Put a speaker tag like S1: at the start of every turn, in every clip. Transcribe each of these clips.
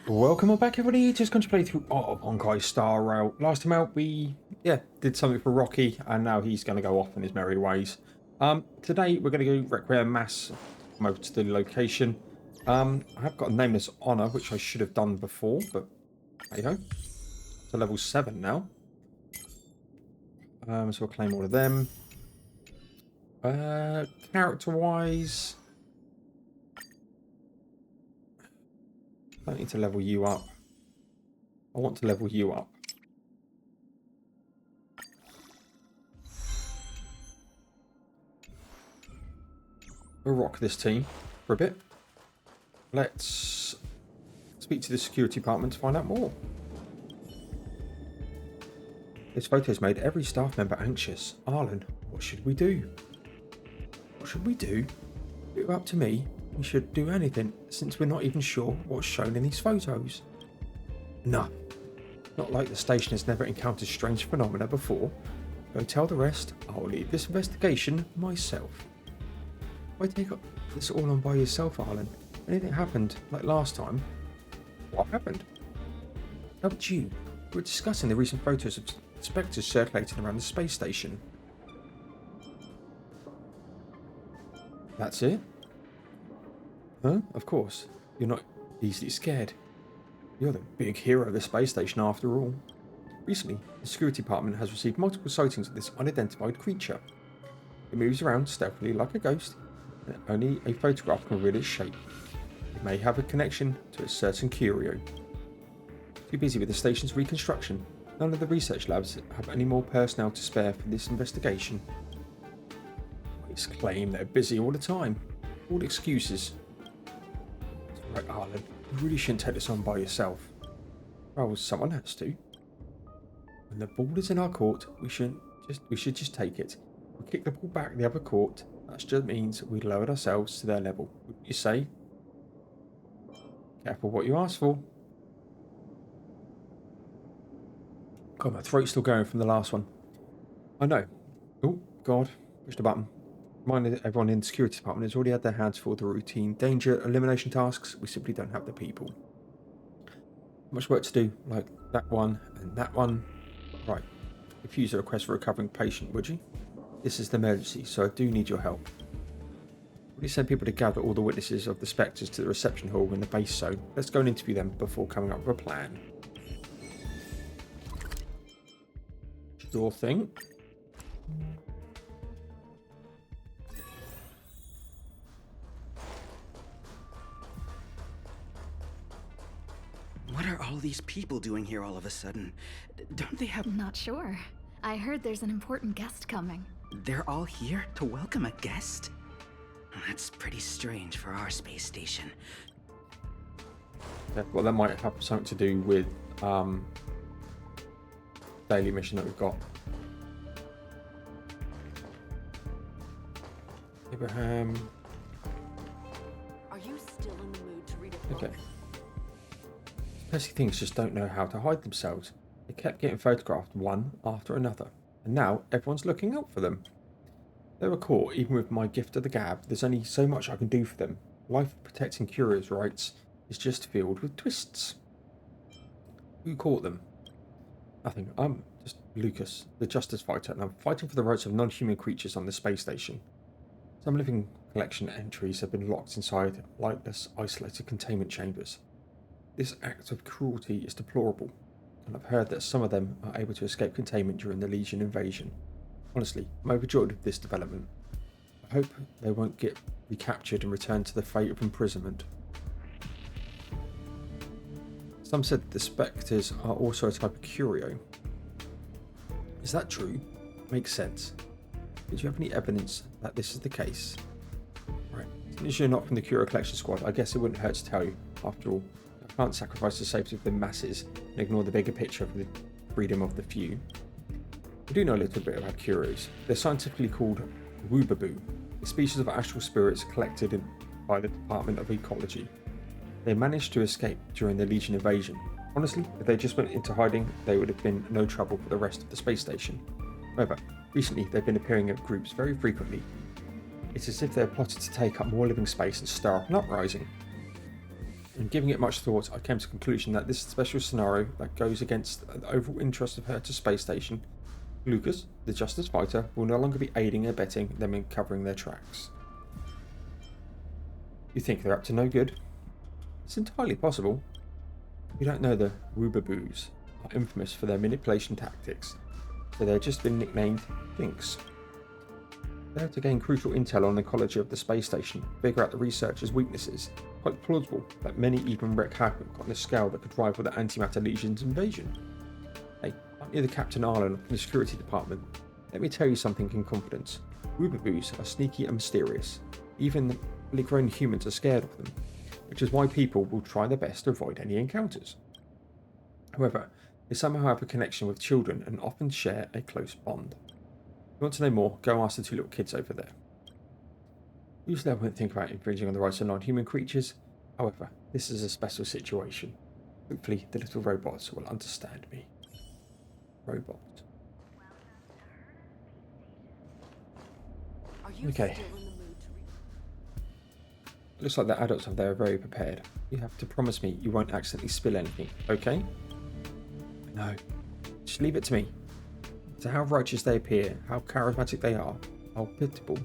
S1: Welcome on back, everybody. Just going to play through Art of Honkai Star Rail. Last time out, we did something for Rocky, and now he's going to go off in his merry ways. Today we're going to go Requiem Mass, come over to the location. I have got a Nameless Honor, which I should have done before, but hey ho. To level 7 now. So we'll claim all of them. Character-wise, I don't need to level you up. I want to level you up. We'll rock this team for a bit. Let's speak to the security department to find out more. This photo's made every staff member anxious. Arlen, what should we do? What should we do? Leave it up to me. We should do anything, since we're not even sure what's shown in these photos. No. Not like the station has never encountered strange phenomena before. Go tell the rest. I'll lead this investigation myself. Why take up this all on by yourself, Arlen? Anything happened like last time? What happened? How about you? We were discussing the recent photos of spectres circulating around the space station. That's it? Huh? Of course. You're not easily scared. You're the big hero of the space station after all. Recently, the security department has received multiple sightings of this unidentified creature. It moves around stealthily like a ghost, and only a photograph can reveal its shape. It may have a connection to a certain curio. Too busy with the station's reconstruction, none of the research labs have any more personnel to spare for this investigation. Always claim they're busy all the time. All excuses. Right, Arlen, you really shouldn't take this on by yourself. Well, someone has to. When the ball is in our court, we should just take it. We kick the ball back the other court. That just means we lowered ourselves to their level. Wouldn't you say? Careful what you ask for. God, my throat's still going from the last one. I know. Oh, God. Push the button. Remind everyone in the security department has already had their hands full with the routine danger elimination tasks. We simply don't have the people. Much work to do, like that one and that one. Right. Refuse a request for a recovering patient, would you? This is an emergency, so I do need your help. Would you send people to gather all the witnesses of the spectres to the reception hall in the base zone? Let's go and interview them before coming up with a plan. Sure thing.
S2: What are all these people doing here all of a sudden? Don't they have...
S3: Not sure. I heard there's an important guest coming.
S2: They're all here to welcome a guest? That's pretty strange for our space station.
S1: Yeah, well, that might have something to do with daily mission that we've got. Abraham.
S4: Are you still in the mood to read a book?
S1: Okay. Pesky things just don't know how to hide themselves. They kept getting photographed one after another, and now everyone's looking out for them. They were caught, even with my gift of the gab. There's only so much I can do for them. Life protecting Curios rights is just filled with twists. Who caught them? Nothing. I'm just Lucas, the justice fighter, and I'm fighting for the rights of non-human creatures on the space station. Some living collection entries have been locked inside lightless, isolated containment chambers. This act of cruelty is deplorable, and I've heard that some of them are able to escape containment during the Legion invasion. Honestly, I'm overjoyed with this development. I hope they won't get recaptured and returned to the fate of imprisonment. Some said the spectres are also a type of curio. Is that true? Makes sense. Did you have any evidence that this is the case? Right. Since you're not from the Curio Collection Squad, I guess it wouldn't hurt to tell you. After all, I can't sacrifice the safety of the masses and ignore the bigger picture of the freedom of the few. I do know a little bit about curios. They're scientifically called woobaboo, a species of astral spirits collected by the Department of Ecology. They managed to escape during the Legion invasion. Honestly, if they just went into hiding, they would have been no trouble for the rest of the space station. However, recently they've been appearing in groups very frequently. It's as if they're plotted to take up more living space and stir up an uprising. And giving it much thought, I came to the conclusion that this special scenario that goes against the overall interest of her to space station, Lucas, the Justice Fighter, will no longer be aiding and abetting them in covering their tracks. You think they're up to no good? It's entirely possible. You don't know the Woobaboos are infamous for their manipulation tactics, so they've just been nicknamed Jinx. They have to gain crucial intel on the ecology of the space station, figure out the researchers' weaknesses. Quite plausible that many even wreak havoc on a scale that could rival the Antimatter Legion's invasion. Hey, aren't you the Captain Arlen of the security department? Let me tell you something in confidence. Woobaboos are sneaky and mysterious. Even the fully grown humans are scared of them, which is why people will try their best to avoid any encounters. However, they somehow have a connection with children and often share a close bond. If you want to know more, go ask the two little kids over there. Usually I wouldn't think about infringing on the rights of non-human creatures. However, this is a special situation. Hopefully the little robots will understand me. Robots.
S4: Are you
S1: Okay.
S4: still in the mood to read?
S1: Looks like the adults up there are very prepared. You have to promise me you won't accidentally spill anything, okay? No. Just leave it to me. So how righteous they appear, how charismatic they are, how pitiable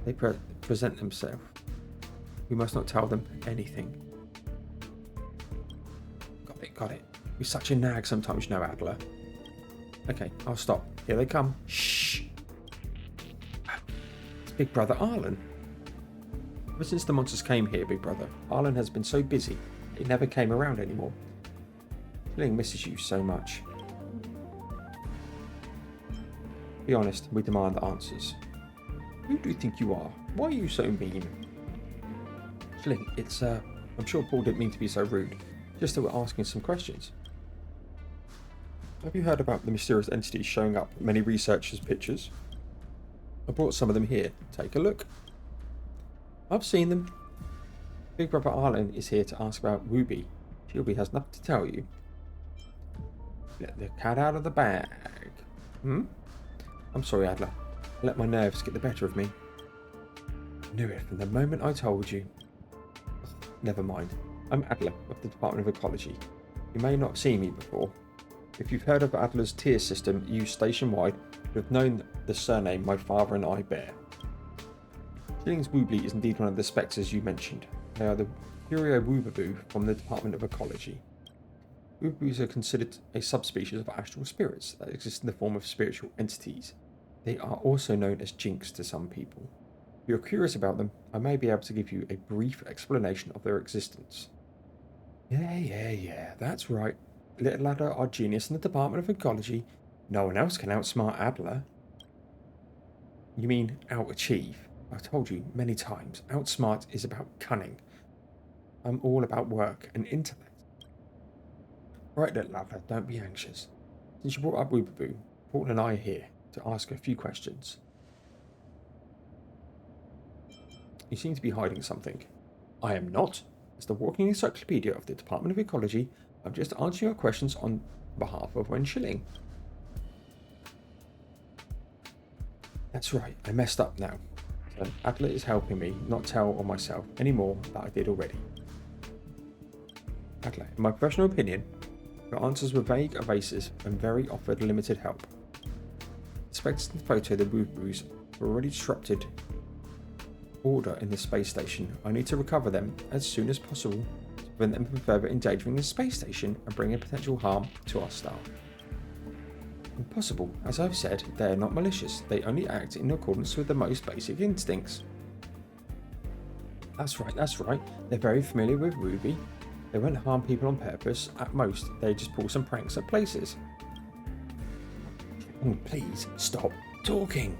S1: they present themselves. We must not tell them anything. Got it. You're such a nag sometimes, you know, Adler. Okay, I'll stop. Here they come. Shh. It's Big Brother Arlen. Ever since the monsters came here, Big Brother, Arlen has been so busy, he never came around anymore. Ling misses you so much. Be honest, we demand answers. Who do you think you are? Why are you so mean? Schling, it's, I'm sure Paul didn't mean to be so rude. Just that we're asking some questions. Have you heard about the mysterious entities showing up in many researchers' pictures? I brought some of them here. Take a look. I've seen them. Big Brother Arlen is here to ask about Ruby. Shelby has nothing to tell you. Let the cat out of the bag. I'm sorry, Adler. I let my nerves get the better of me. I knew it from the moment I told you. Never mind. I'm Adler of the Department of Ecology. You may not have seen me before. If you've heard of Adler's tier system used station-wide, you have known the surname my father and I bear. Schilling's Woobly is indeed one of the spectres you mentioned. They are the Curio Woobaboo from the Department of Ecology. Woobaboos are considered a subspecies of astral spirits that exist in the form of spiritual entities. They are also known as Jinx to some people. If you're curious about them, I may be able to give you a brief explanation of their existence. Yeah, that's right. Little Adler, our genius in the Department of Ecology. No one else can outsmart Adler. You mean out-achieve? I've told you many times, outsmart is about cunning. I'm all about work and intellect. Right, little Adler, don't be anxious. Since you brought up Woobaboo, Paul and I are here to ask a few questions. You seem to be hiding something. I am not. As the walking encyclopedia of the Department of Ecology, I'm just answering your questions on behalf of Wen Schilling. That's right, I messed up now. So Adler is helping me not tell on myself any more than I did already. Adler, in my professional opinion, your answers were vague, evasive, and very offered limited help. Inspected in the photo, the Woobaboos were already disrupted order in the space station. I need to recover them as soon as possible to prevent them from further endangering the space station and bringing potential harm to our staff. Impossible. As I've said, they are not malicious. They only act in accordance with the most basic instincts. That's right. They're very familiar with Ruby. They won't harm people on purpose. At most, they just pull some pranks at places. Please, stop talking.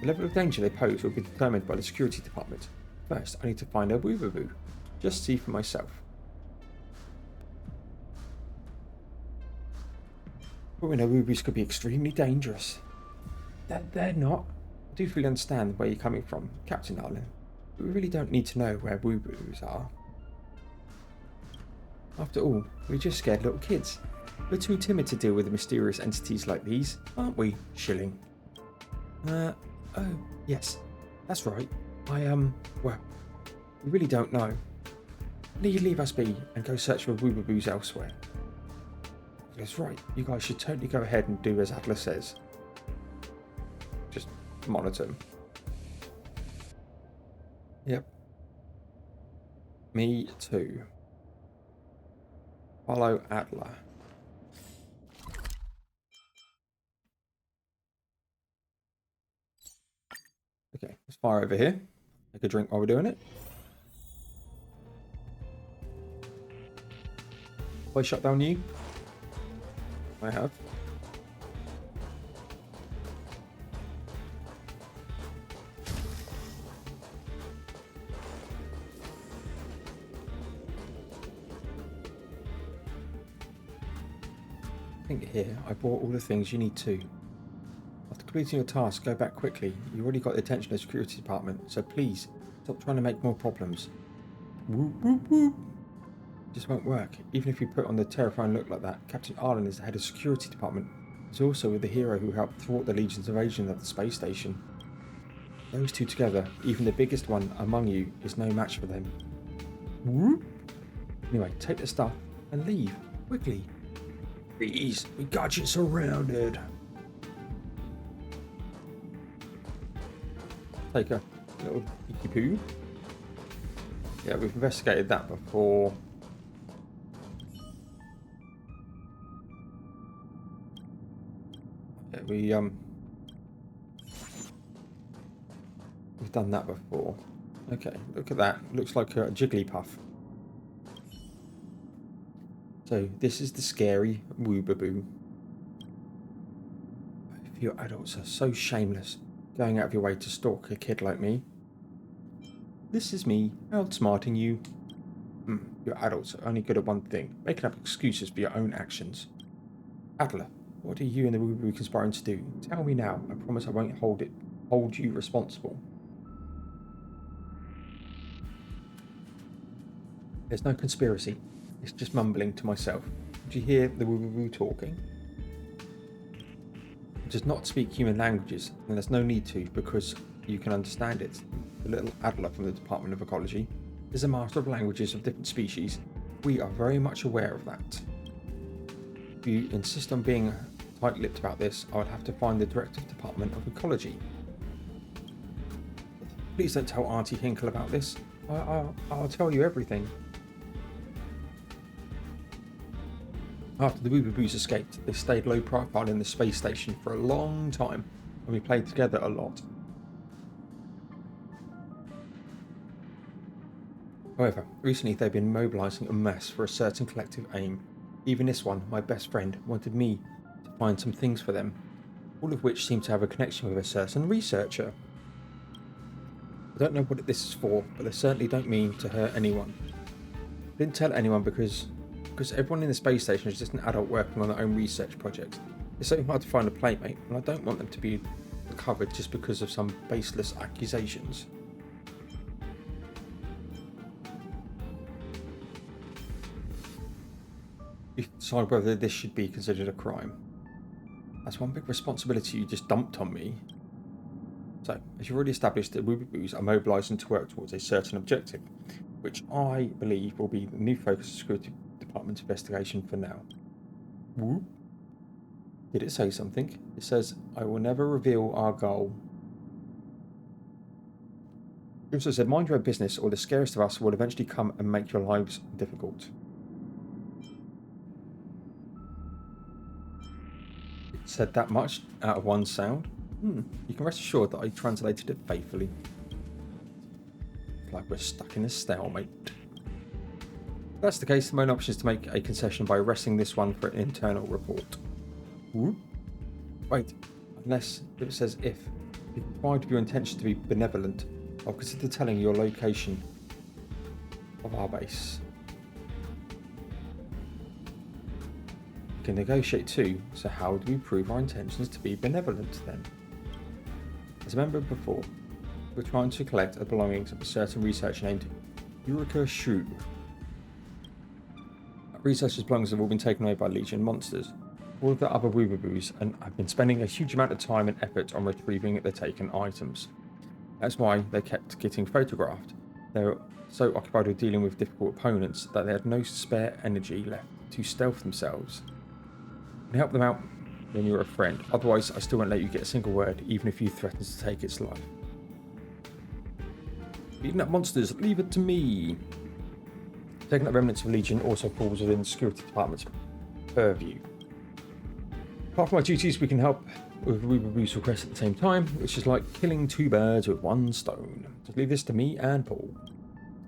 S1: The level of danger they pose will be determined by the security department. First, I need to find a Woobaboo. Just see for myself. But we know Woobaboos could be extremely dangerous. They're not. I do fully understand where you're coming from, Captain Arlen. But we really don't need to know where Woobaboos are. After all, we're just scared little kids. We're too timid to deal with mysterious entities like these, aren't we, Schilling? Oh, yes, that's right. Well, we really don't know. Need leave us be and go search for woobaboos elsewhere. He goes, right, you guys should totally go ahead and do as Atlas says. Just monitor him. Yep. Me too. Follow Atla. Okay, let's fire over here. Take a drink while we're doing it. Have I shut down you? I have. I think here I bought all the things you need to. After completing your task, go back quickly. You already got the attention of the security department, so please stop trying to make more problems. Whoop, whoop, whoop. It just won't work. Even if you put on the terrifying look like that, Captain Arlen is the head of the security department. He's also the hero who helped thwart the Legion's invasion of the space station. Those two together, even the biggest one among you, is no match for them. Whoop. Anyway, take the stuff and leave quickly. Please, we got you surrounded. Take a little peeky poo. Yeah, we've investigated that before. Yeah, we've done that before. Okay, look at that. Looks like a Jigglypuff. So this is the scary woobaboo. If you adults are so shameless, going out of your way to stalk a kid like me. This is me outsmarting you. Your adults are only good at one thing, making up excuses for your own actions. Adler, what are you and the woobaboo conspiring to do? Tell me now. I promise I won't hold you responsible. There's no conspiracy. It's just mumbling to myself. Did you hear the woobaboo talking? It does not speak human languages, and there's no need to, because you can understand it. The little Adler from the Department of Ecology is a master of languages of different species. We are very much aware of that. If you insist on being tight-lipped about this, I would have to find the Director of Department of Ecology. Please don't tell Auntie Hinkle about this. I'll tell you everything. After the woobaboos escaped, they stayed low profile in the space station for a long time, and we played together a lot. However, recently they've been mobilising en masse for a certain collective aim. Even this one, my best friend, wanted me to find some things for them, all of which seem to have a connection with a certain researcher. I don't know what this is for, but they certainly don't mean to hurt anyone. I didn't tell anyone because everyone in the space station is just an adult working on their own research projects. It's so hard to find a playmate, and I don't want them to be recovered just because of some baseless accusations. You decide whether this should be considered a crime. That's one big responsibility you just dumped on me. So, as you've already established, the woobaboos are mobilising to work towards a certain objective, which I believe will be the new focus of security department investigation for now. Whoop. Did it say something? It says, I will never reveal our goal. It also said, mind your own business or the scariest of us will eventually come and make your lives difficult. It said that much out of one sound. You can rest assured that I translated it faithfully. It's like we're stuck in a stalemate. If that's the case, the main option is to make a concession by arresting this one for an internal report. Whoop. Wait, unless it says if. If you provide your intention to be benevolent, I'll consider telling your location of our base. We can negotiate too, so how do we prove our intentions to be benevolent then? As I remembered before, we're trying to collect the belongings of a certain researcher named Eureka Shu. Researcher's belongings have all been taken away by Legion monsters. All of the other woobaboos and have been spending a huge amount of time and effort on retrieving the taken items. That's why they kept getting photographed. They're so occupied with dealing with difficult opponents that they had no spare energy left to stealth themselves. And help them out when you're a friend. Otherwise, I still won't let you get a single word, even if you threaten to take its life. Beating up monsters, leave it to me. Taking up remnants of Legion also falls within the security department's purview. Apart from my duties, we can help with Ruby's request at the same time, which is like killing two birds with one stone. Just leave this to me and Paul.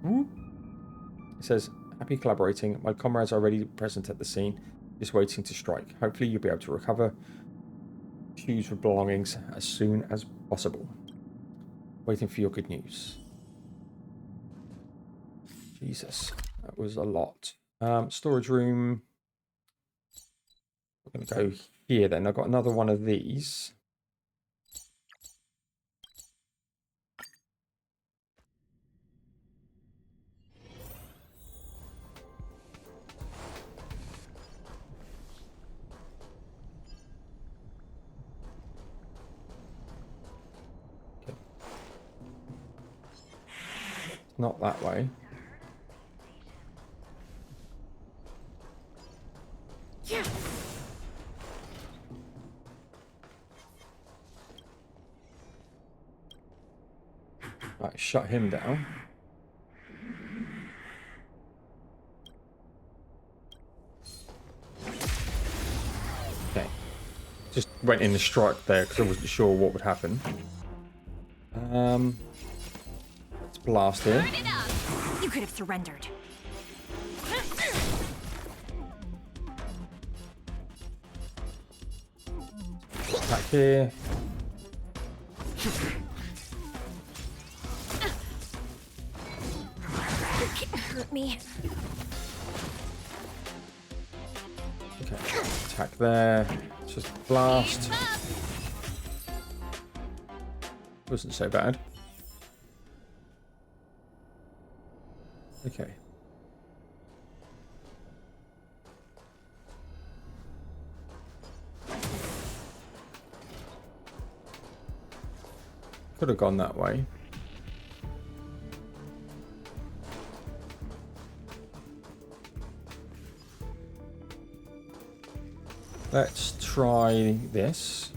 S1: It says, happy collaborating. My comrades are already present at the scene, just waiting to strike. Hopefully you'll be able to recover shoes with belongings as soon as possible. Waiting for your good news. Jesus, that was a lot. Storage room. We're going to go here then. I've got another one of these. Okay. Not that way.
S3: Yeah.
S1: Right, shut him down. Okay. Just went in the strike there because I wasn't sure what would happen. Let's blast here.
S3: You could have surrendered.
S1: Back here.
S3: You can't hurt me.
S1: Okay. Attack there. Just blast. Wasn't so bad. Okay. Could have gone that way. Let's try this.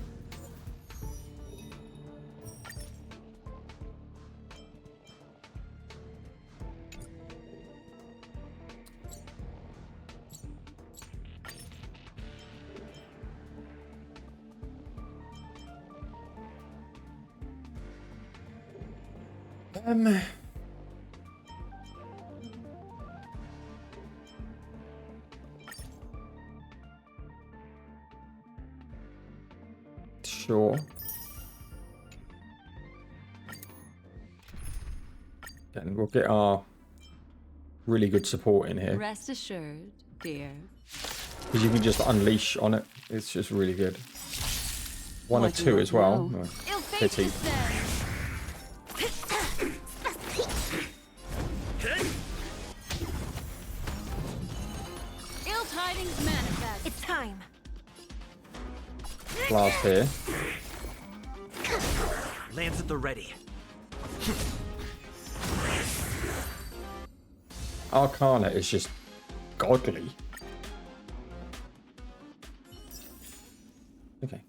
S1: Sure. And we'll get our really good support in here.
S4: Rest assured, dear.
S1: Because you can just unleash on it. It's just really good. One or
S4: What do
S1: two
S4: you
S1: as well.
S4: know?
S1: Oh, pity.
S4: Ill tidings manifest.
S3: It's time.
S1: Blast here.
S5: Lands at the ready.
S1: Arcana is just godly. Okay.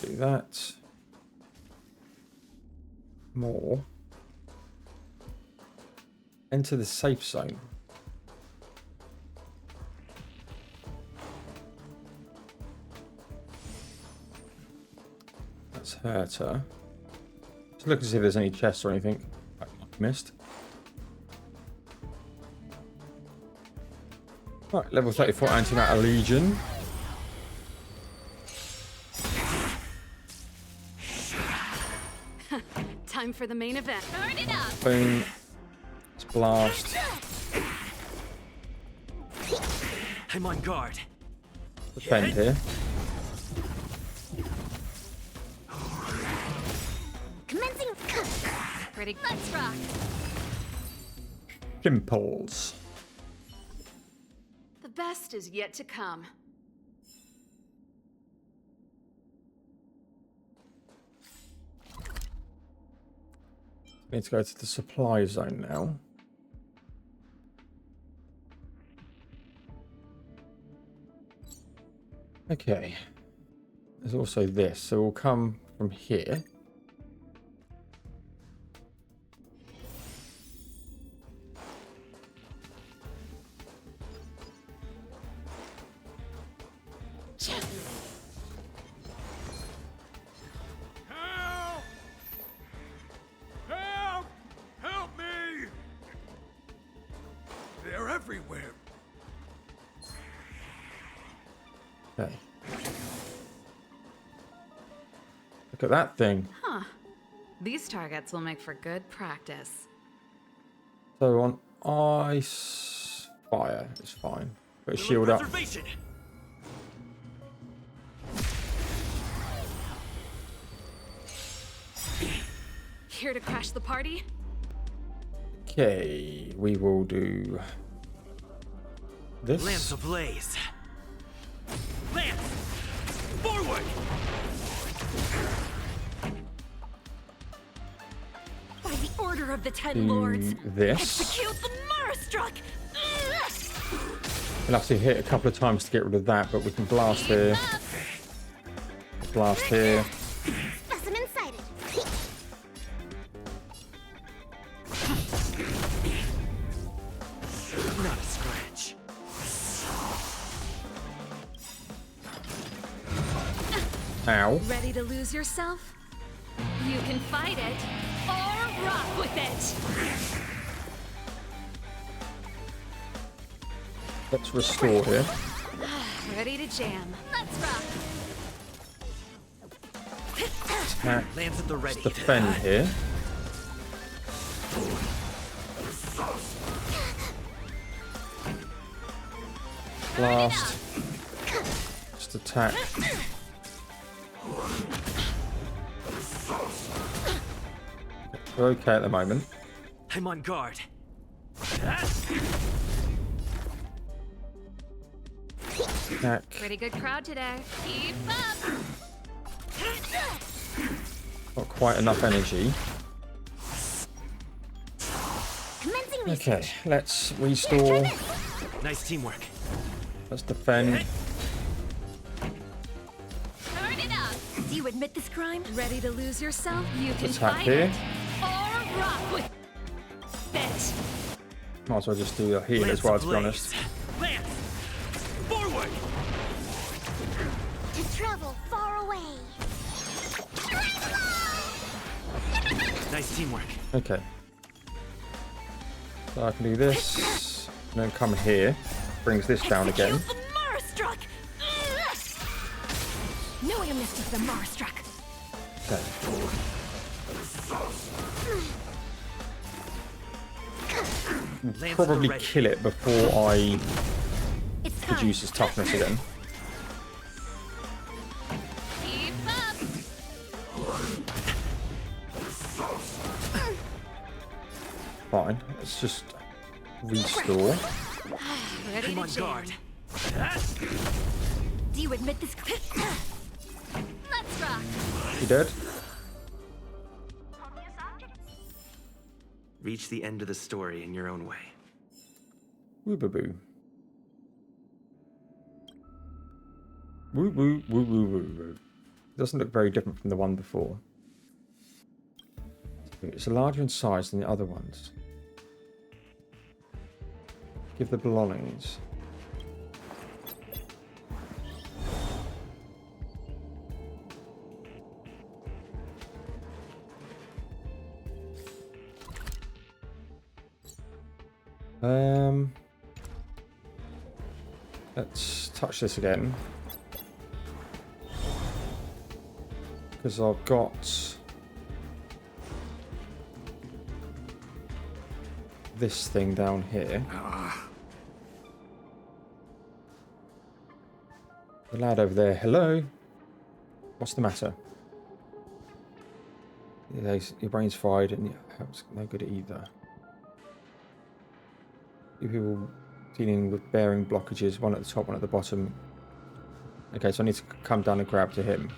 S1: Do that. More. Enter the safe zone. That's hurt her. Just look to see if there's any chests or anything I missed. Right, level 34 antimatter legion.
S4: Time for the main event. Turn it up.
S1: Boom. Let's blast.
S5: I'm on guard.
S1: Defend here.
S3: Commencing.
S4: Pretty. Let's rock.
S1: Pimples.
S4: The best is yet to come.
S1: Need to go to the supply zone now. Okay. There's also this, so we'll come from here.
S5: Help! Help! Help me! They're everywhere.
S1: Okay. Look at that thing.
S4: Huh. These targets will make for good practice.
S1: So on ice, fire is fine. Put a shield up.
S5: Preservation.
S4: Here to crash the party?
S1: Okay, we will do this.
S5: Lance ablaze. Lance! Forward!
S4: By the order of the Ten
S1: Do
S4: Lords,
S1: this.
S4: execute the Marastruck!
S1: We'll have to hit a couple of times to get rid of that, but we can blast here. Blast here.
S3: Specimen sighted.
S5: Not a scratch.
S1: Ow.
S4: Ready to lose yourself? You can fight it, or rock with it!
S1: Let's restore here.
S4: Ready to jam. Let's rock!
S1: Attack.
S5: Lance at the ready.
S1: Defend here. Blast. Just attack. We're okay at the moment.
S5: I'm on guard.
S1: Attack.
S4: Pretty good crowd today. Keep up!
S1: Not quite enough energy.
S3: Commencing
S1: Okay, let's restore.
S5: Nice teamwork.
S1: Let's defend.
S4: Turn it up!
S3: Do you admit this crime?
S4: Ready to lose yourself? You can
S1: Attack
S4: fight
S1: here.
S4: it, or rock with it!
S1: Might as well just do a heal as well, to be honest.
S5: Lance! Forward!
S3: To travel far away.
S5: Nice teamwork.
S1: Okay. So I can do this, and then come here. Brings this down again.
S3: Execute the Marastruck! Knew I missed the Marastruck.
S1: Okay.
S5: Lance
S1: Probably
S5: at the ready.
S1: kill it before I
S3: It's time.
S1: produce its toughness again.
S4: Keep up!
S1: Fine. Let's just restore.
S4: Ready
S5: I'm
S4: to
S5: on
S4: jam.
S5: guard.
S3: Do you admit this?
S4: Let's rock!
S1: You dead?
S5: Reach the end of the story in your own way.
S1: Woo boo boo. Woo woo woo woo woo woo. Doesn't look very different from the one before. It's larger in size than the other ones. Give the belongings. Let's touch this again. Because I've got this thing down here. The lad over there, hello? What's the matter? Your brain's fried and your health's no good either. Two people dealing with bearing blockages, one at the top, one at the bottom. Okay, so I need to come down and grab to him.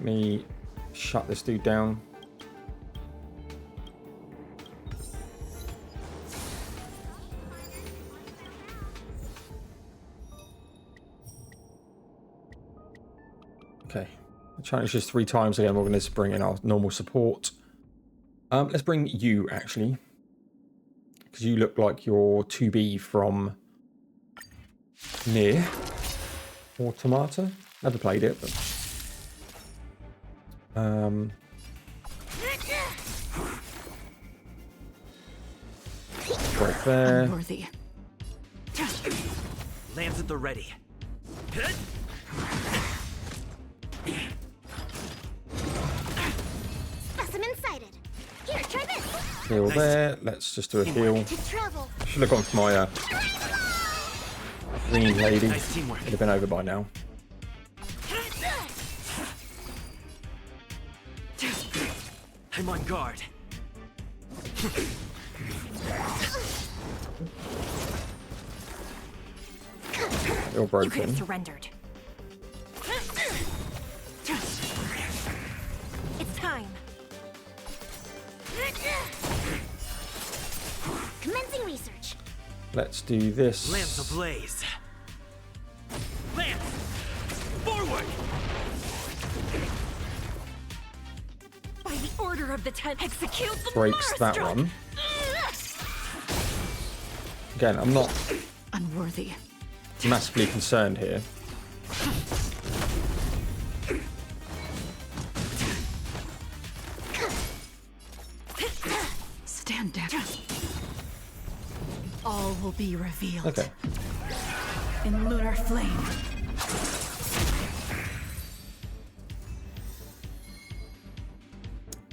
S1: me shut this dude down. Okay, the challenge is 3 times again. We're going to bring in our normal support. Let's bring you actually, because you look like you're 2B from Near Automata. Never played it, but right there.
S6: Unworthy.
S5: Lands at the ready.
S7: Specimen sighted. Here, try this.
S1: Heal there. Let's just do a heal.
S7: To travel.
S1: Should have gone for my green lady.
S5: Nice teamwork.
S1: It'd have been over by now.
S5: I'm on guard.
S1: You're
S6: You could
S1: broken.
S6: have surrendered. It's time.
S7: Commencing research.
S1: Let's do this.
S5: Lance ablaze. Lance! Forward!
S6: By the order of the 10, execute the
S1: Breaks that
S6: Mara
S1: one. Again, I'm not
S6: Unworthy.
S1: massively concerned here.
S6: Stand down. All will be revealed.
S1: Okay.
S6: In lunar flame.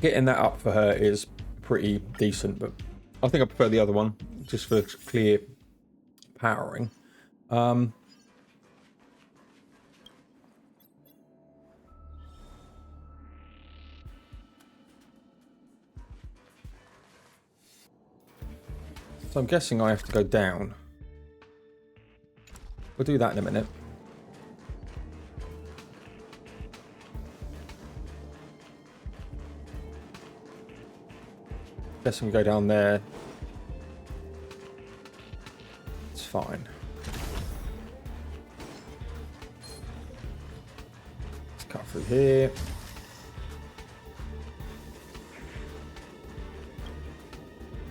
S1: Getting that up for her is pretty decent, but I think I prefer the other one, just for clear powering. So I'm guessing I have to go down. We'll do that in a minute. Guessing we go down there. It's fine. Let's cut through here.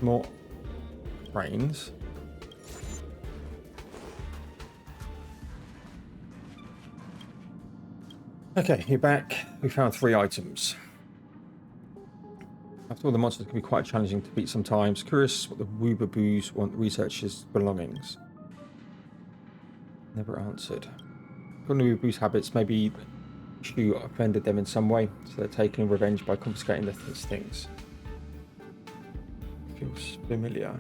S1: More brains. Okay, you're back. We found 3 items. After all, the monsters can be quite challenging to beat sometimes. Curious what the Woobaboos want researchers' belongings. Never answered. According to Woobaboos' habits, maybe Shu offended them in some way, so they're taking revenge by confiscating the things. Feels familiar.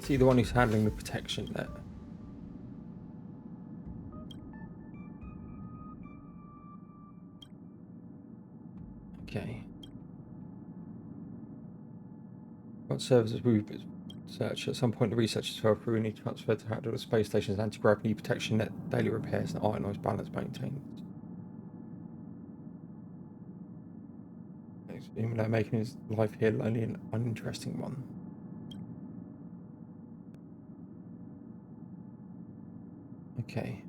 S1: See the one who's handling the protection there. Okay. What services we research? At some point the researchers fell through and need transferred to handle the space station's anti-gravity protection net, daily repairs and ionized balance maintenance. They're making his life here lonely and uninteresting one. Okay.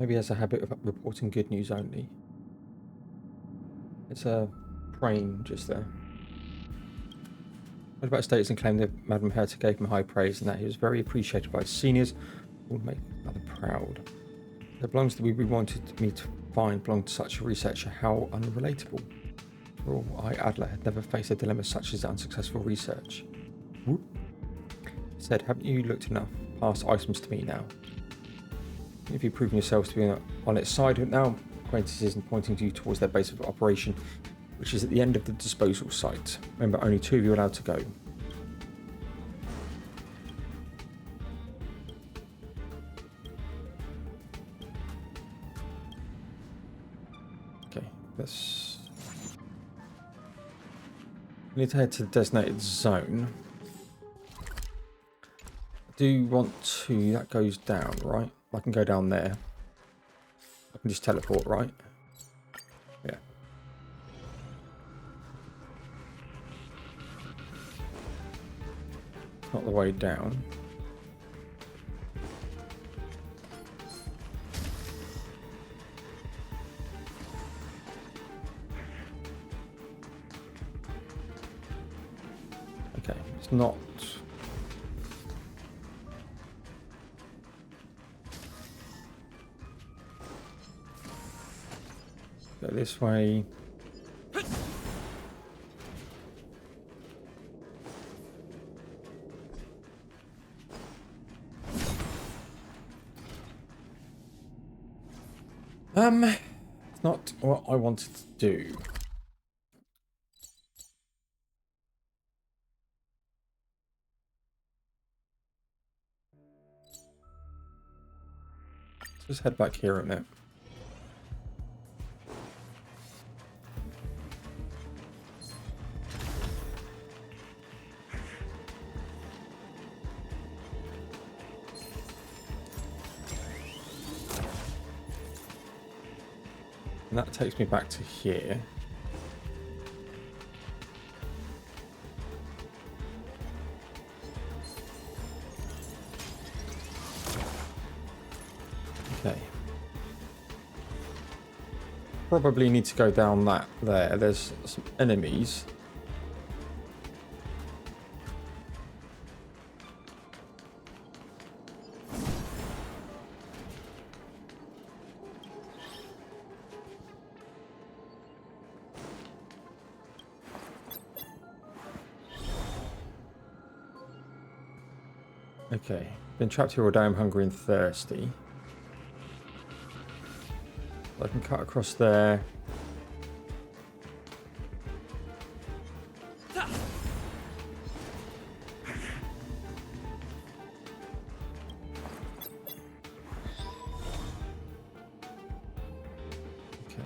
S1: Maybe he has a habit of reporting good news only. It's a brain just there. What about states and claim that Madame Herta gave him high praise and that he was very appreciated by his seniors? Would make another proud. The belongs that we wanted me to find belonged to such a researcher. How unrelatable. For all I, Adler, had never faced a dilemma such as unsuccessful research. Whoop. Said, haven't you looked enough past items to me now? If you've proven yourselves to be on its side now, acquaintances and pointing you towards their base of operation, which is at the end of the disposal site. Remember, only 2 of you are allowed to go. Okay. Let's... We need to head to the designated zone. I do want to... That goes down, right? I can go down there. I can just teleport, right? Yeah. Not the way down. Okay, it's not... Go this way. It's not what I wanted to do. Let's just head back here a minute. And that takes me back to here. Okay. Probably need to go down that there. There's some enemies. Okay, been trapped here all day, I'm hungry and thirsty. I can cut across there. Okay.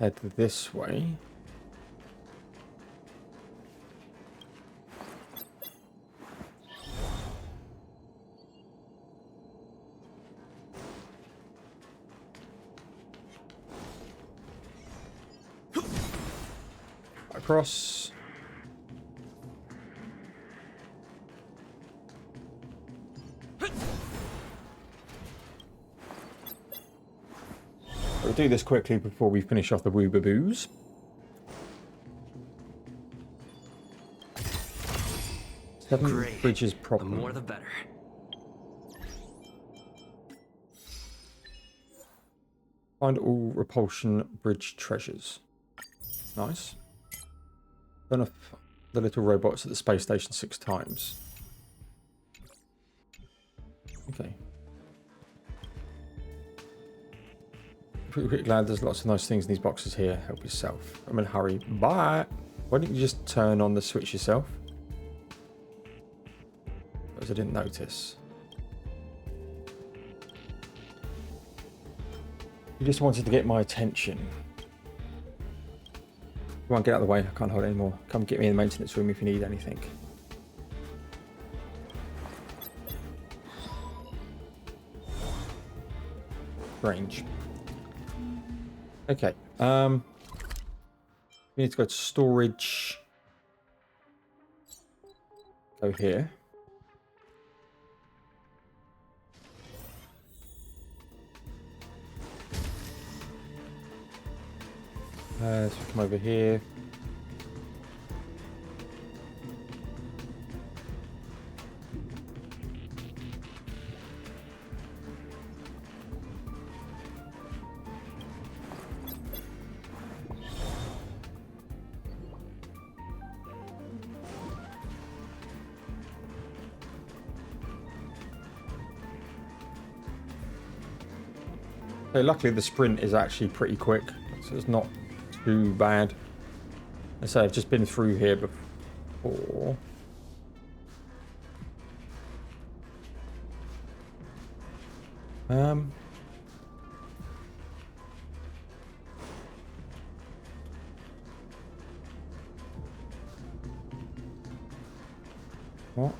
S1: Head this way. Across. We'll do this quickly before we finish off the woobaboos. Seven
S5: Great.
S1: bridges
S5: The
S1: problem.
S5: more the better.
S1: Find all repulsion bridge treasures. Nice. Burn off the little robots at the space station 6 times. Okay. Pretty glad there's lots of nice things in these boxes here. Help yourself. I'm in a hurry. Bye. Why didn't you just turn on the switch yourself? Because I didn't notice. You just wanted to get my attention. Come on, get out of the way. I can't hold it anymore. Come get me in the maintenance room if you need anything. Range. Okay. We need to go to storage. Go here. So come over here. So luckily the sprint is actually pretty quick, so it's not too bad. I say I've just been through here before. Um. What?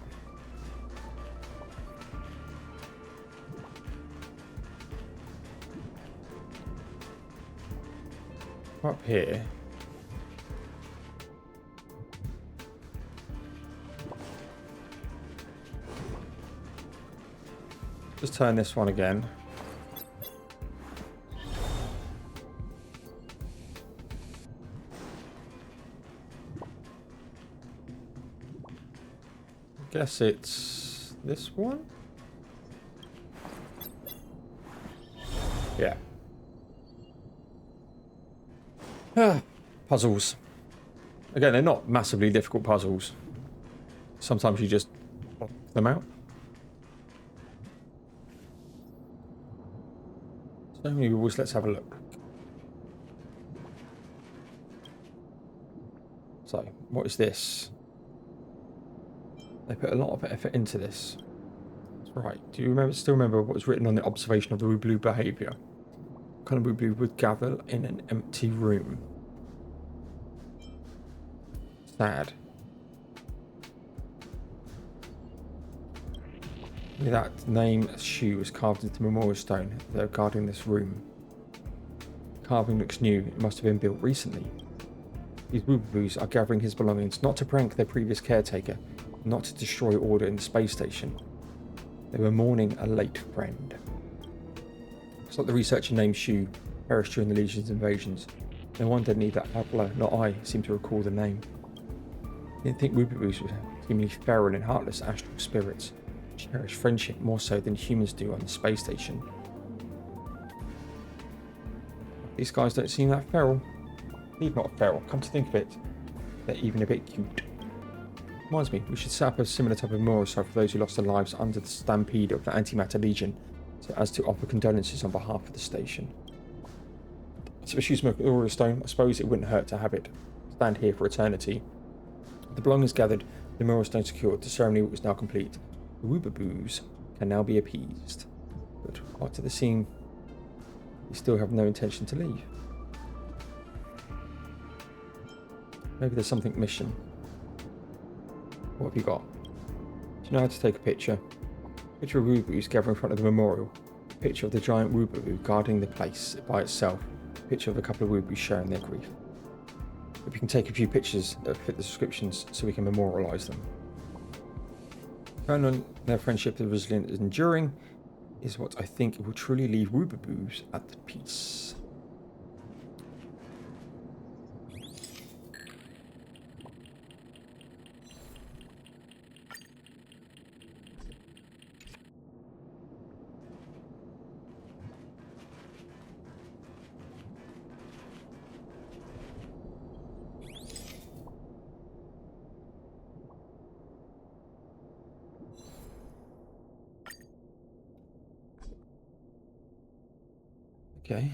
S1: Up here. Just turn this one again. Guess it's this one? Yeah. Puzzles. Again, they're not massively difficult puzzles. Sometimes you just pop them out. So many rules, let's have a look. So, what is this? They put a lot of effort into this. That's right. Do you still remember what was written on the observation of the Wooblu behaviour? What kind of Wooblu would gather in an empty room? Sad. With that name Shu was carved into the memorial stone. They're guarding this room. The carving looks new. It must have been built recently. These Woobloos are gathering his belongings, not to prank their previous caretaker, not to destroy order in the space station. They were mourning a late friend. It's like the researcher named Shu perished during the Legion's invasions. No wonder neither Adler nor I seem to recall the name. I didn't think Woobloos were seemingly feral and heartless astral spirits. Cherish friendship more so than humans do on the space station. These guys don't seem that feral. Even not feral, come to think of it, they're even a bit cute. Reminds me, we should set up a similar type of memorial site for those who lost their lives under the stampede of the Antimatter Legion, so as to offer condolences on behalf of the station. So if you use memorial stone, I suppose it wouldn't hurt to have it stand here for eternity. The belongings gathered, the memorial stone secured, the ceremony was now complete. The Woobaboos can now be appeased. But after the scene, they still have no intention to leave. Maybe there's something missing. What have you got? Do you know how to take a picture? Picture of Woobaboos gathering in front of the memorial. Picture of the giant Woobaboo guarding the place by itself. Picture of a couple of Woobaboos sharing their grief. If we can take a few pictures that fit the descriptions so we can memorialise them. Turn their friendship is resilient and enduring is what I think will truly leave Woobaboos at peace. Okay.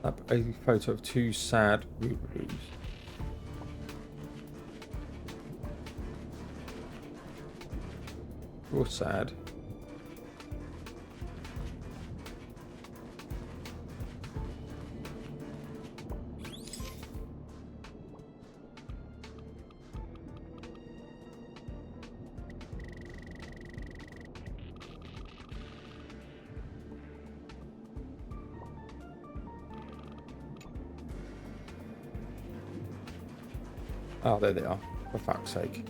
S1: Up a photo of two sad Woobaboos. You're sad. Oh, there they are, for fuck's sake.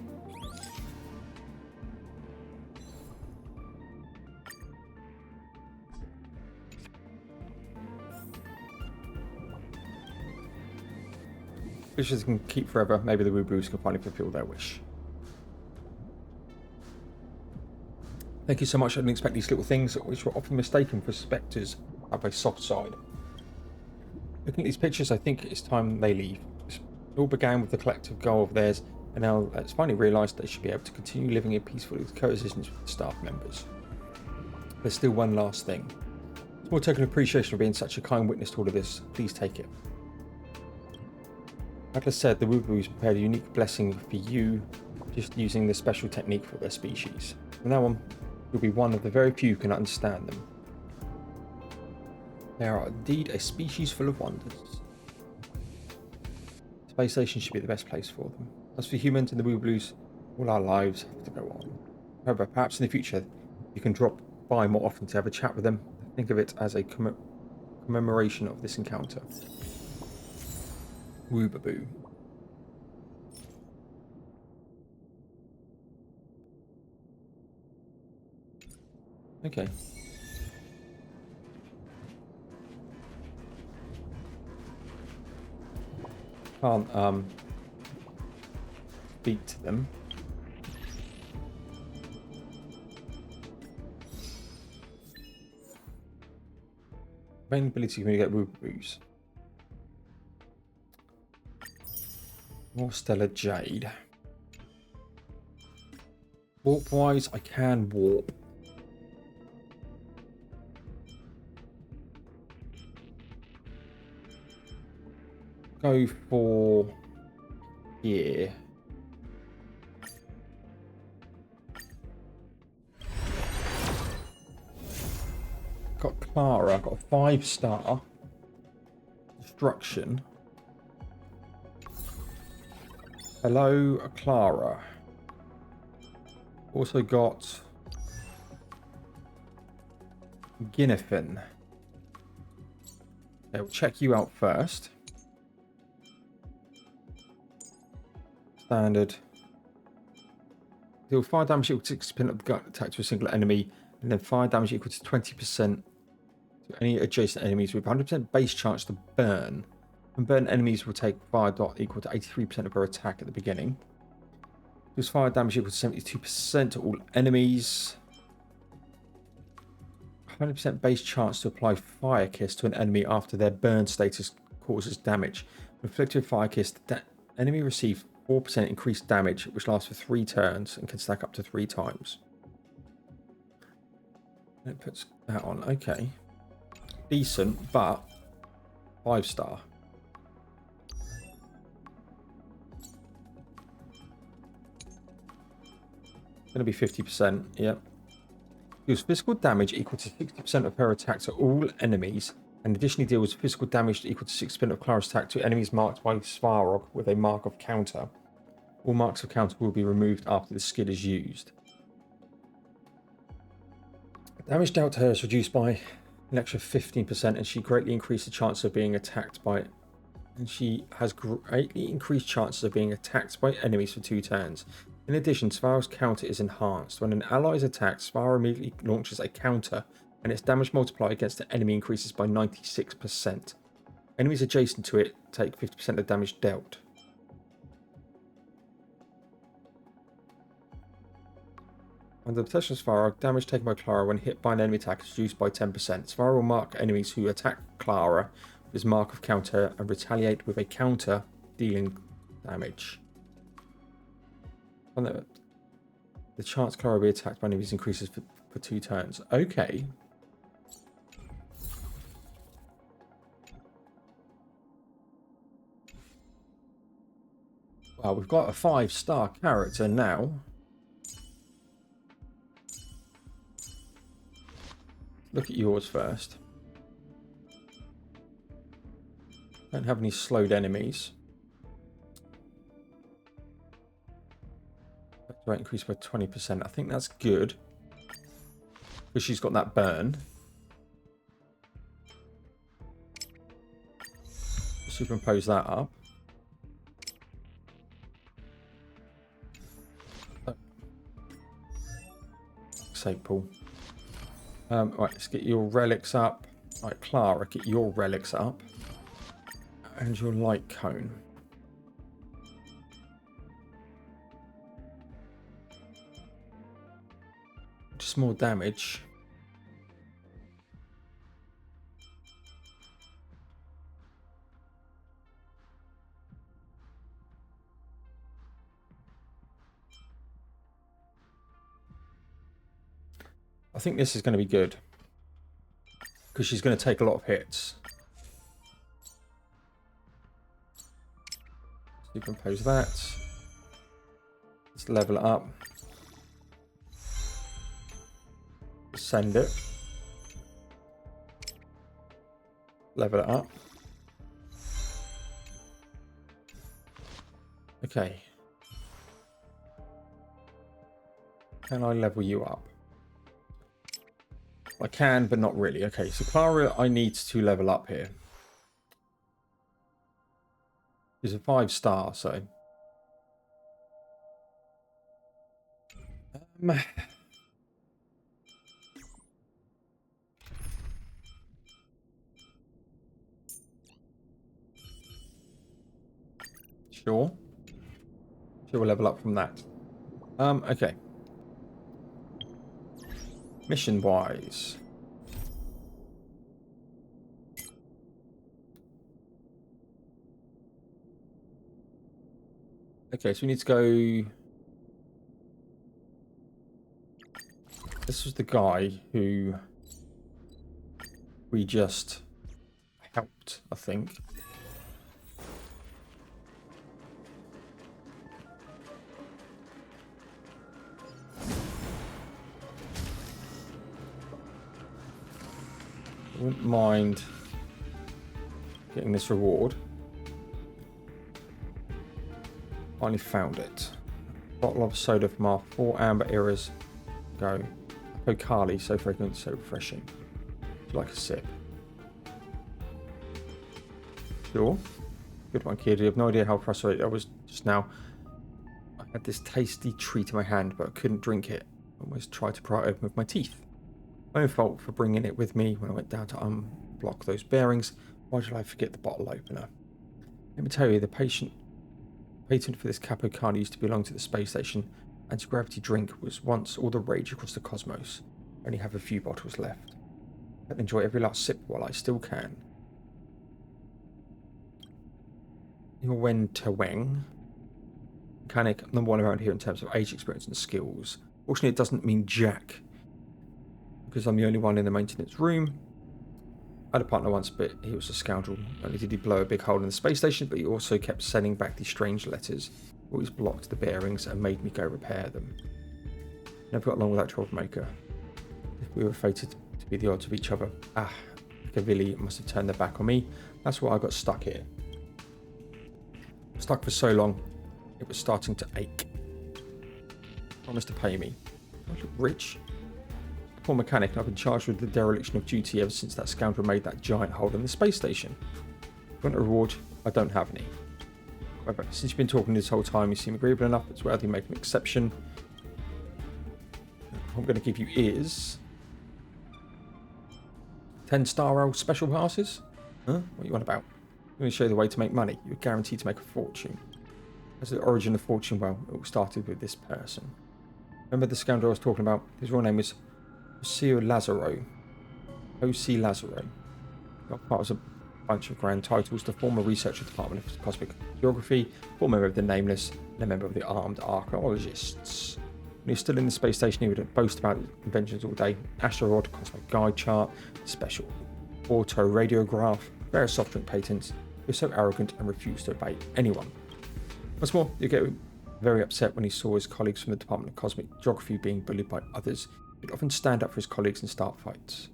S1: Wishes can keep forever. Maybe the Woobaboos can finally fulfill their wish. Thank you so much. I didn't expect these little things, which were often mistaken for spectres, have a soft side. Looking at these pictures, I think it's time they leave. It all began with the collective goal of theirs, and now it's finally realised they should be able to continue living in peaceful coexistence with the staff members. There's still one last thing. Small token of appreciation for being such a kind witness to all of this. Please take it. Atlas said the Wooboos prepared a unique blessing for you just using this special technique for their species. From now on, you'll be one of the very few who can understand them. They are indeed a species full of wonders. Space station should be the best place for them. As for humans and the Wooboos, all our lives have to go on. However, perhaps in the future, you can drop by more often to have a chat with them. Think of it as a commemoration of this encounter. Woobaboo. Okay. Can't speak to them. Main ability to communicate with Wooboos. More Stellar Jade. Warp wise, I can warp. Go for here. Got Clara, got a 5-star destruction. Hello, Clara. Also got Ginnifin. Okay, we'll check you out first. Standard. Deal fire damage equal to 6% of the gut attack to a single enemy, and then fire damage equal to 20% to any adjacent enemies with 100% base chance to burn. And burn enemies will take fire dot equal to 83% of her attack at the beginning. Deals fire damage equal to 72% to all enemies. 100% base chance to apply Fire Kiss to an enemy after their burn status causes damage. When inflicted with Fire Kiss, the enemy receives 4% increased damage, which lasts for 3 turns and can stack up to 3 times. And it puts that on. Okay. Decent, but 5-star. Going to be 50%. Yep. Deals physical damage equal to 60% of her attack to all enemies, and additionally deals physical damage equal to 6% of Clara's attack to enemies marked by Svarog with a mark of counter. All marks of counter will be removed after the skill is used. Damage dealt to her is reduced by an extra 15%, and she greatly increased the chance of being attacked by. And she has greatly increased chances of being attacked by enemies for 2 turns. In addition, Svarog's counter is enhanced. When an ally is attacked, Svarog immediately launches a counter, and its damage multiplier against the enemy increases by 96%. Enemies adjacent to it take 50% of the damage dealt. Under the protection of Svarog, damage taken by Clara when hit by an enemy attack is reduced by 10%. Svarog will mark enemies who attack Clara with his mark of counter and retaliate with a counter, dealing damage. The chance Clara will be attacked by enemies increases for 2 turns. Okay. Well, we've got a 5-star character now. Look at yours first. Don't have any slowed enemies. Rate increased by 20%. I think that's good. Because she's got that burn. Superimpose that up. Sake, Paul. Right, let's get your relics up. Right, Clara, get your relics up. And your light cone. Just more damage. I think this is going to be good. Because she's going to take a lot of hits. Decompose that. Let's level it up. Send it. Level it up. Okay. Can I level you up? I can, but not really. Okay, so Clara, I need to level up here. She's a 5-star, so... Sure. She will level up from that. Okay. Mission-wise. Okay, so we need to go... This was the guy who we just helped, I think. I wouldn't mind getting this reward. Finally found it. Bottle of soda from our 4 amber eras ago. Pokali, so fragrant, so refreshing. Would you like a sip? Sure. Good one, kid. You have no idea how frustrated I was just now. I had this tasty treat in my hand, but I couldn't drink it. I almost tried to pry it open with my teeth. My own fault for bringing it with me when I went down to unblock those bearings. Why did I forget the bottle opener? Let me tell you, the patent for this Capocani used to belong to the space station. Anti-gravity drink was once all the rage across the cosmos. I only have a few bottles left. I'll enjoy every last sip while I still can. You're Wen Teweng. Mechanic, #1 around here in terms of age, experience and skills. Fortunately, it doesn't mean jack, because I'm the only one in the maintenance room. I had a partner once, but he was a scoundrel. Not only did he blow a big hole in the space station, but he also kept sending back these strange letters. Always blocked the bearings and made me go repair them. Never got along with that troublemaker. If we were fated to be the odds of each other, Cavilli must have turned their back on me. That's why I got stuck here. Stuck for so long, it was starting to ache. Promised to pay me. I look rich. Poor mechanic, and I've been charged with the dereliction of duty ever since that scoundrel made that giant hole in the space station. If you want a reward, I don't have any. However, since you've been talking this whole time, you seem agreeable enough, it's worthy making an exception. What I'm going to give you is 10 Starward special passes? Huh? What are you on about? I'm going to show you the way to make money. You're guaranteed to make a fortune. As the origin of fortune, well, it all started with this person. Remember the scoundrel I was talking about? His real name is Jose Lazaro. O.C. Lazaro. Got part of a bunch of grand titles, the former researcher department of cosmic geography, former member of the Nameless, and a member of the armed archaeologists. When he was still in the space station, he would boast about inventions all day. Astral cosmic guide chart, special auto radiograph, various soft drink patents. He was so arrogant and refused to obey anyone. What's more, you get very upset when he saw his colleagues from the Department of Cosmic Geography being bullied by others. He'd often stand up for his colleagues and start fights.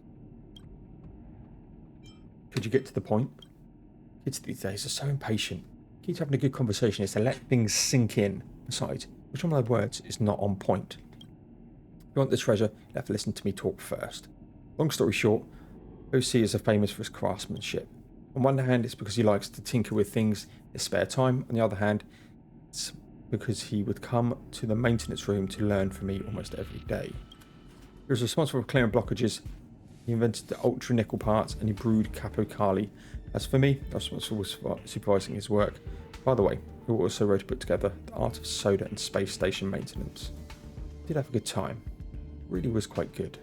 S1: Could you get to the point? Kids these days are so impatient. Key to having a good conversation is to let things sink in. Besides, which one of my words is not on point? If you want the treasure, you'll have to listen to me talk first. Long story short, OC is famous for his craftsmanship. On one hand, it's because he likes to tinker with things in his spare time. On the other hand, it's because he would come to the maintenance room to learn from me almost every day. He was responsible for clearing blockages. He invented the ultra nickel parts and he brewed Capocali. As for me, I was responsible for supervising his work. By the way, he also wrote to put together the art of soda and space station maintenance. Did have a good time. Really was quite good.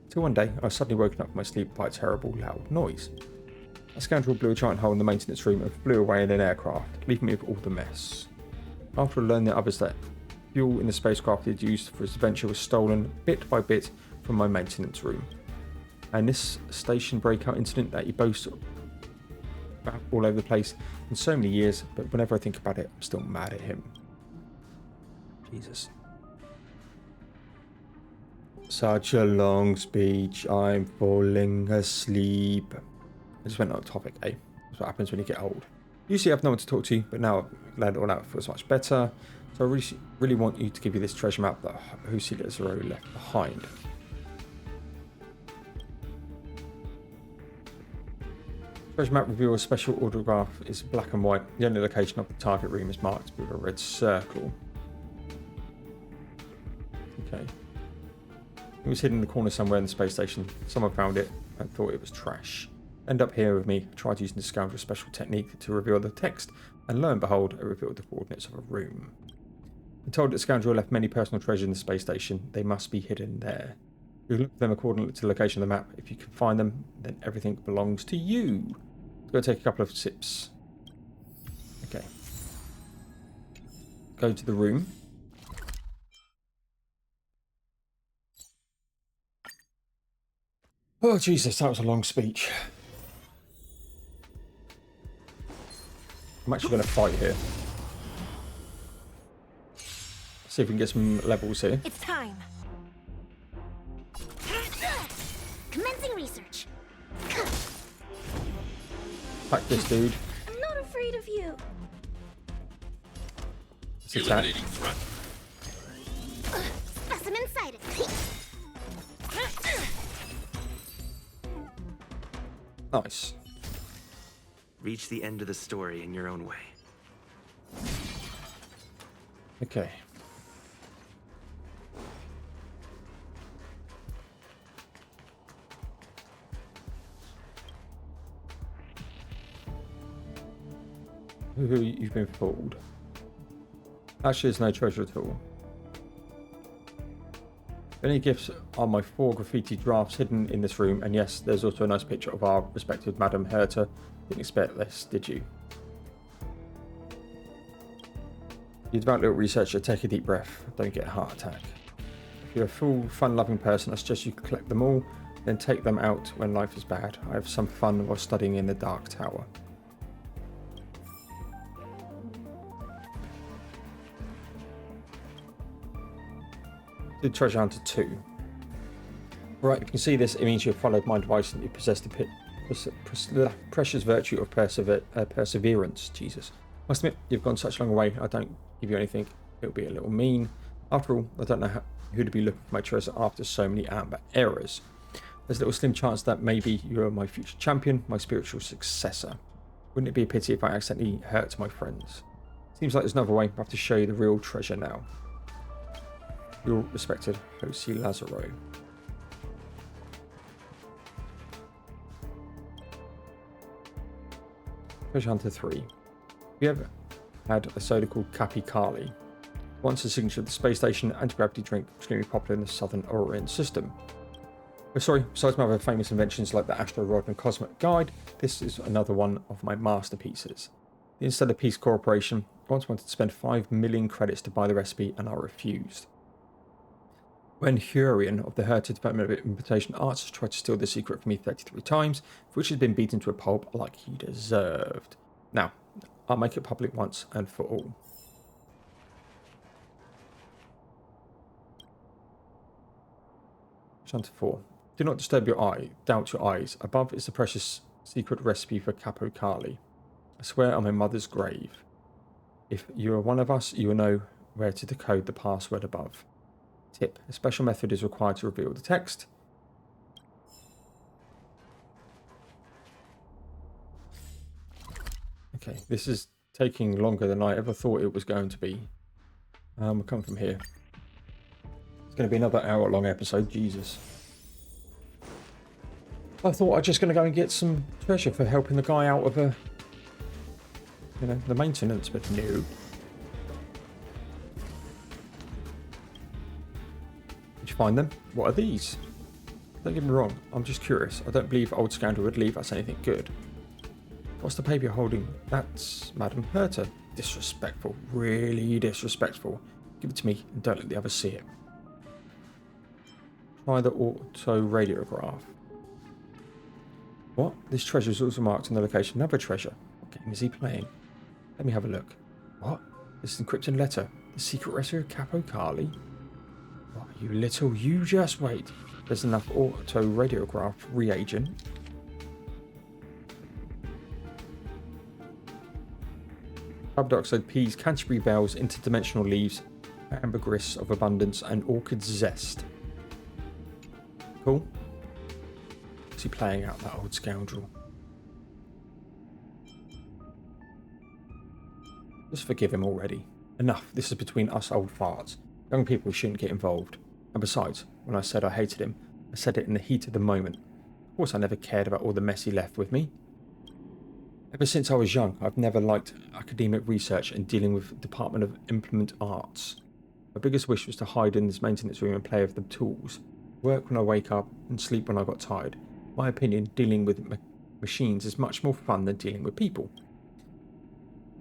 S1: Till one day, I was suddenly woken up from my sleep by a terrible loud noise. A scoundrel blew a giant hole in the maintenance room and flew away in an aircraft, leaving me with all the mess. After I learned the others that fuel in the spacecraft he had used for his adventure was stolen bit by bit from my maintenance room. And this station breakout incident that he boasts all over the place in so many years, but whenever I think about it, I'm still mad at him. Jesus. Such a long speech. I'm falling asleep. I just went on topic, eh? That's what happens when you get old. Usually I have no one to talk to, but now I've laid it all out, it feels much better. So I really want you to give you this treasure map that HoYoverse left behind. Treasure map reveals special order graph is black and white. The only location of the target room is marked with a red circle. Okay. It was hidden in the corner somewhere in the space station. Someone found it and thought it was trash. End up here with me. I tried using the scoundrel's special technique to reveal the text, and lo and behold, it revealed the coordinates of a room. I'm told that Scoundrel left many personal treasures in the space station. They must be hidden there. You look for them according to the location of the map. If you can find them, then everything belongs to you. Let's go take a couple of sips. Okay. Go to the room. Oh, Jesus, that was a long speech. I'm actually going to fight here. See if we can get some levels here.
S6: It's time.
S7: Commencing research.
S1: Attack this dude.
S6: I'm not afraid of you.
S1: Let's attack.
S7: Specimen sighted.
S1: Nice.
S5: Reach the end of the story in your own way.
S1: Okay. You've been fooled. Actually, there's no treasure at all. Any gifts are my 4 graffiti drafts hidden in this room, and yes, there's also a nice picture of our respected Madame Herta. Didn't expect this, did you? You devout little researcher, take a deep breath. Don't get a heart attack. If you're a full, fun-loving person, I suggest you collect them all, then take them out when life is bad. I have some fun while studying in the Dark Tower. Did Treasure Hunter 2. Right, you can see this, it means you've followed my advice and you possess the precious virtue of perseverance. Jesus. Must admit, you've gone such a long way, I don't give you anything. It would be a little mean. After all, I don't know who to be looking for my treasure after so many amber errors. There's a little slim chance that maybe you are my future champion, my spiritual successor. Wouldn't it be a pity if I accidentally hurt my friends? Seems like there's another way. I have to show you the real treasure now. Your respected Jose Lazaro. Treasure Hunter 3. We have had a soda called Capi Kali. Once a signature of the space station, anti-gravity drink, extremely popular in the Southern Orient system. Oh, sorry, besides my other famous inventions like the Astral Rod and Cosmic Guide, this is another one of my masterpieces. The Interstellar Peace Corporation once wanted to spend 5 million credits to buy the recipe, and I refused. When Hurian of the Herta Department of Imitation Arts has tried to steal the secret from me 33 times, for which he's been beaten to a pulp like he deserved. Now, I'll make it public once and for all. Chapter 4. Do not disturb your eye, doubt your eyes. Above is the precious secret recipe for Capo Kali. I swear on my mother's grave. If you are one of us, you will know where to decode the password above. Tip. A special method is required to reveal the text. Okay, this is taking longer than I ever thought it was going to be. We'll come from here. It's going to be another hour-long episode. Jesus. I thought I was just going to go and get some treasure for helping the guy out of the maintenance, but no. Did you find them? What are these? Don't get me wrong, I'm just curious. I don't believe old Scoundrel would leave us anything good. What's the paper you're holding? That's Madame Herta. Disrespectful. Really disrespectful. Give it to me and don't let the others see it. Try the auto radiograph. What? This treasure is also marked on the location. Another treasure. What game is he playing? Let me have a look. What? This is encrypted letter. The secret recipe of Capo Carly? What, you little, you just wait. There's enough auto radiograph reagent. Carbon dioxide, peas, Canterbury bells, interdimensional leaves, ambergris of abundance, and orchid zest. Cool. Is he playing out that old scoundrel? Just forgive him already. Enough. This is between us old farts. Young people shouldn't get involved. And besides, when I said I hated him, I said it in the heat of the moment. Of course I never cared about all the mess he left with me. Ever since I was young, I've never liked academic research and dealing with the Department of Implement Arts. My biggest wish was to hide in this maintenance room and play with the tools. Work when I wake up and sleep when I got tired. In my opinion, dealing with machines is much more fun than dealing with people.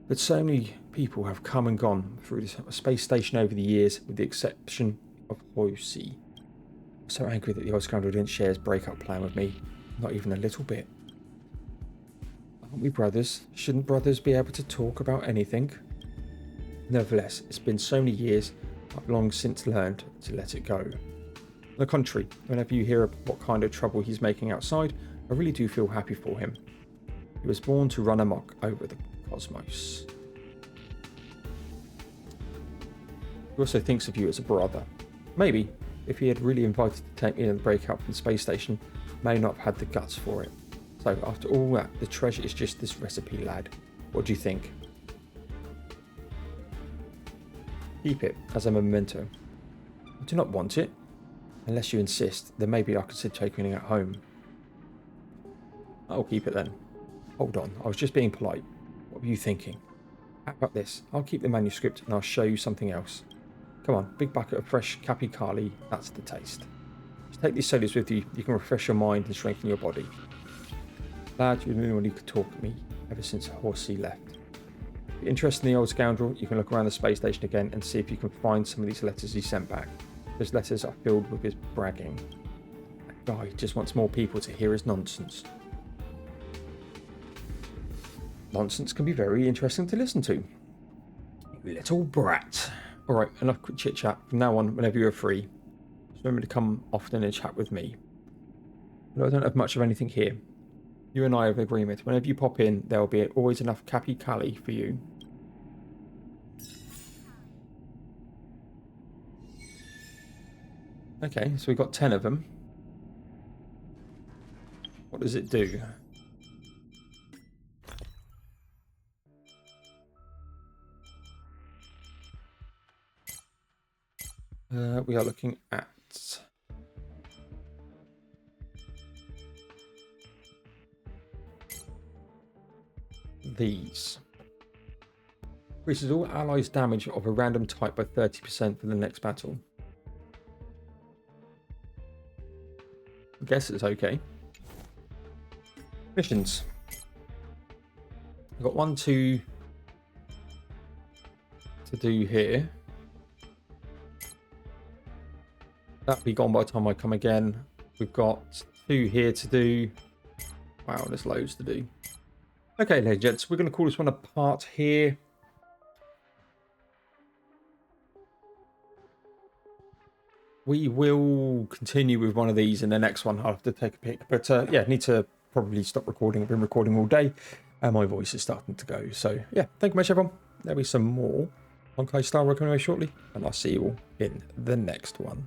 S1: But so many people have come and gone through this space station over the years, with the exception of HoYoverse. I'm so angry that the old scoundrel didn't share his breakup plan with me. Not even a little bit. Aren't we brothers? Shouldn't brothers be able to talk about anything? Nevertheless, it's been so many years, I've long since learned to let it go. On the contrary, whenever you hear what kind of trouble he's making outside, I really do feel happy for him. He was born to run amok over the cosmos. He also thinks of you as a brother. Maybe, if he had really invited to take me in and break up from the space station, may not have had the guts for it. So, after all that, the treasure is just this recipe, lad. What do you think? Keep it as a memento. I do not want it. Unless you insist, then maybe I consider taking it at home. I'll keep it then. Hold on, I was just being polite. What were you thinking? How about this? I'll keep the manuscript and I'll show you something else. Come on, big bucket of fresh Capi Carly, that's the taste. Just take these sodas with you, you can refresh your mind and strengthen your body. Glad you're the only one who could talk to me ever since Horsey left. If you're interested in the old scoundrel, you can look around the space station again and see if you can find some of these letters he sent back. Those letters are filled with his bragging. That guy just wants more people to hear his nonsense. Nonsense can be very interesting to listen to. You little brat. Alright, enough quick chit chat. From now on, whenever you're free, just remember to come often and chat with me. But I don't have much of anything here. You and I have an agreement. Whenever you pop in, there will be always enough Capi Cali for you. Okay, so we've got 10 of them. What does it do? We are looking at these. Increases all allies' damage of a random type by 30% for the next battle. I guess it's okay. Missions. I've got 1, 2 to do here. That'll be gone by the time I come again. We've got 2 here to do. Wow, there's loads to do. Okay, ladies and gents, we're going to call this one a part here. We will continue with one of these in the next one. I'll have to take a pic. But yeah, need to probably stop recording. I've been recording all day and my voice is starting to go. So yeah, thank you much, everyone. There'll be some more Honkai Star working away shortly. And I'll see you all in the next one.